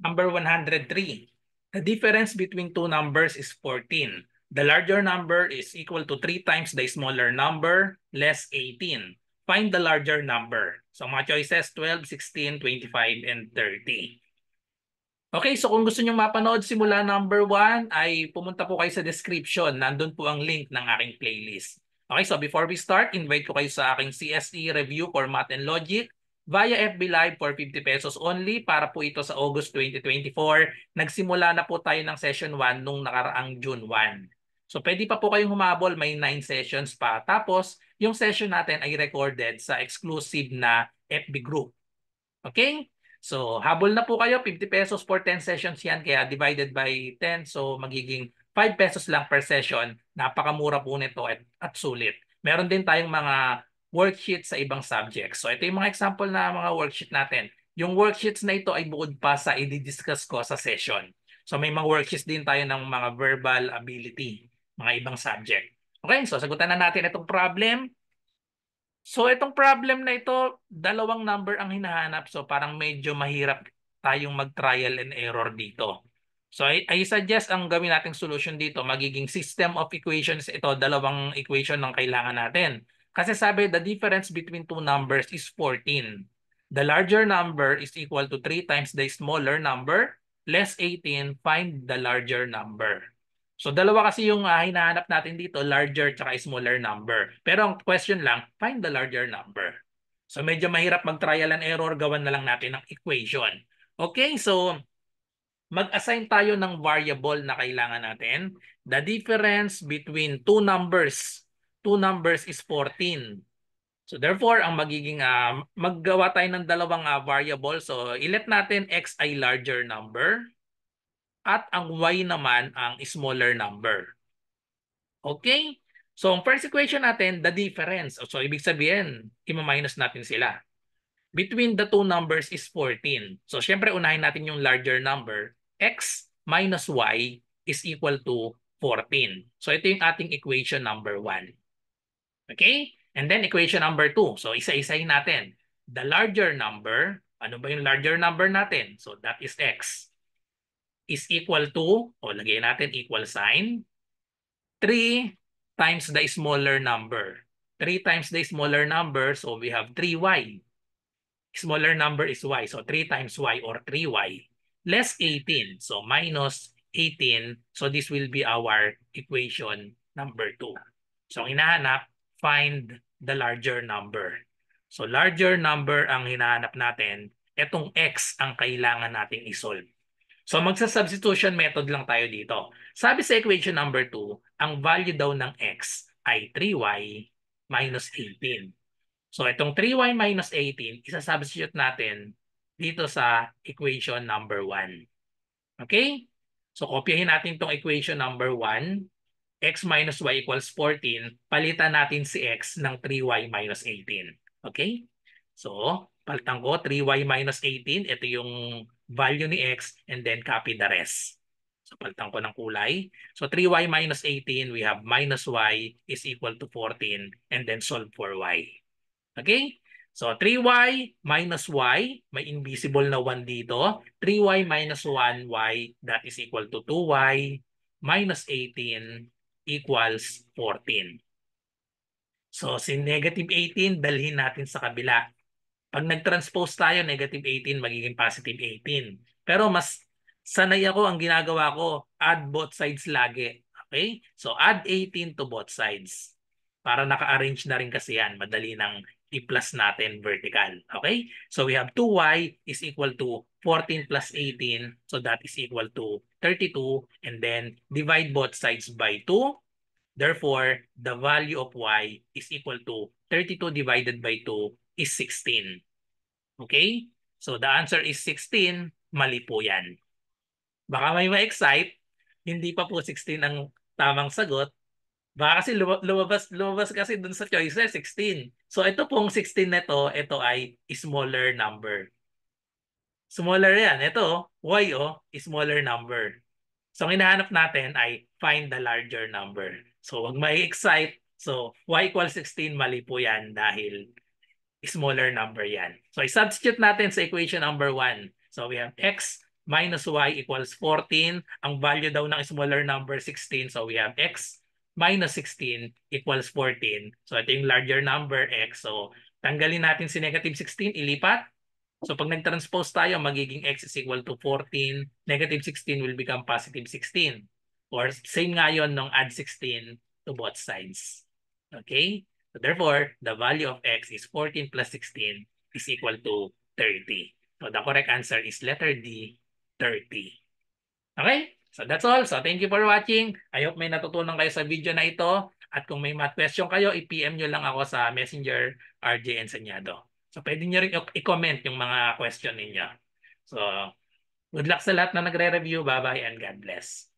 Number 103. The difference between two numbers is 14. The larger number is equal to 3 times the smaller number, less 18. Find the larger number. So mga choices, 12, 16, 25, and 30. Okay, so kung gusto nyo mapanood simula number 1, ay pumunta po kayo sa description. Nandun po ang link ng aking playlist. Okay, so before we start, invite ko kayo sa aking CSE review for Math and Logic via FB Live for 50 pesos only para po ito sa August 2024. Nagsimula na po tayo ng session 1 nung nakaraang June 1. So pwede pa po kayong humabol, may 9 sessions pa. Tapos yung session natin ay recorded sa exclusive na FB group. Okay? So habol na po kayo, 50 pesos for 10 sessions yan, kaya divided by 10, so magiging 5 pesos lang per session. Napakamura po nito at sulit. Meron din tayong mga worksheets sa ibang subjects. So ito yung mga example na mga worksheet natin. Yung worksheets na ito ay bukod pa sa i-discuss ko sa session. So may mga worksheets din tayo ng mga verbal ability, mga ibang subject. Okay, so sagutan na natin itong problem. So itong problem na ito, dalawang number ang hinahanap. So parang medyo mahirap tayong mag-trial and error dito. So I suggest ang gawin nating solution dito, magiging system of equations ito, dalawang equation ang kailangan natin. Kasi sabi, the difference between two numbers is 14. The larger number is equal to 3 times the smaller number, less 18, find the larger number. So dalawa kasi yung hinahanap natin dito, larger tsaka smaller number. Pero ang question lang, find the larger number. So medyo mahirap mag-trial and error, gawan na lang natin ng equation. Okay, so mag-assign tayo ng variable na kailangan natin. The difference between two numbers is 14. So therefore, ang magiging maggawa tayo ng dalawang variable. So ilet natin x ay larger number at ang y naman ang smaller number. Okay? So ang first equation natin, the difference. So ibig sabihin, i-minus natin sila. Between the two numbers is 14. So syempre unahin natin yung larger number. X minus y is equal to 14. So ito yung ating equation number 1. Okay? And then equation number 2. So isa-isahin natin. The larger number, ano ba yung larger number natin? So that is x. Is equal to, o lagay natin equal sign, 3 times the smaller number. 3 times the smaller number, so we have 3y. Smaller number is y, so 3 times y or 3y. Less 18, so minus 18. So this will be our equation number 2. So ang hinahanap, find the larger number. So larger number ang hinahanap natin. Etong x ang kailangan nating isolve. So magsa-substitution method lang tayo dito. Sabi sa equation number 2, ang value daw ng x ay 3y minus 18. So itong 3y minus 18, isa-substitute natin dito sa equation number 1. Okay? So kopyahin natin itong equation number 1. X minus y equals 14. Palitan natin si x ng 3y minus 18. Okay? So palitan ko 3y minus 18. Ito yung value ni x and then copy the rest. So palitan ko ng kulay. So 3y minus 18, we have minus y is equal to 14 and then solve for y. Okay? So 3y minus y, may invisible na 1 dito. 3y minus 1y, that is equal to 2y minus 18 equals 14. So si negative 18, dalhin natin sa kabila. Pag nag-transpose tayo, negative 18 magiging positive 18. Pero mas sanay ako, ang ginagawa ko, add both sides lagi. Okay? So add 18 to both sides. Para naka-arrange na rin kasi yan. Madali nang i-plus natin vertical. Okay? So we have 2y is equal to 14 plus 18. So that is equal to 32. And then divide both sides by 2. Therefore, the value of y is equal to 32 divided by 2 is 16. Okay? So the answer is 16. Mali po yan. Baka may ma-excite. Hindi pa po 16 ang tamang sagot. Baka kasi lumabas kasi dun sa choices, 16. So ito pong 16 na ito ay smaller number. Smaller yan. Ito, y smaller number. So ang hinahanap natin ay find the larger number. So wag ma-excite. So y equals 16, mali po yan dahil smaller number yan. So i-substitute natin sa equation number 1. So we have x minus y equals 14. Ang value daw ng smaller number 16. So we have x minus 16 equals 14. So ito yung larger number x. So tanggalin natin si negative 16, ilipat. So pag nag-transpose tayo, magiging x is equal to 14. Negative 16 will become positive 16. Or same nga yun nung add 16 to both sides. Okay? So therefore, the value of x is 14 plus 16 is equal to 30. So the correct answer is letter D, 30. Okay? So that's all. So thank you for watching. I hope may natutunan kayo sa video na ito. At kung may math question kayo, i-PM nyo lang ako sa Messenger RJ Enseñado. So pwede nyo rin i-comment yung mga question ninyo. So good luck sa lahat na nagre-review. Bye-bye and God bless.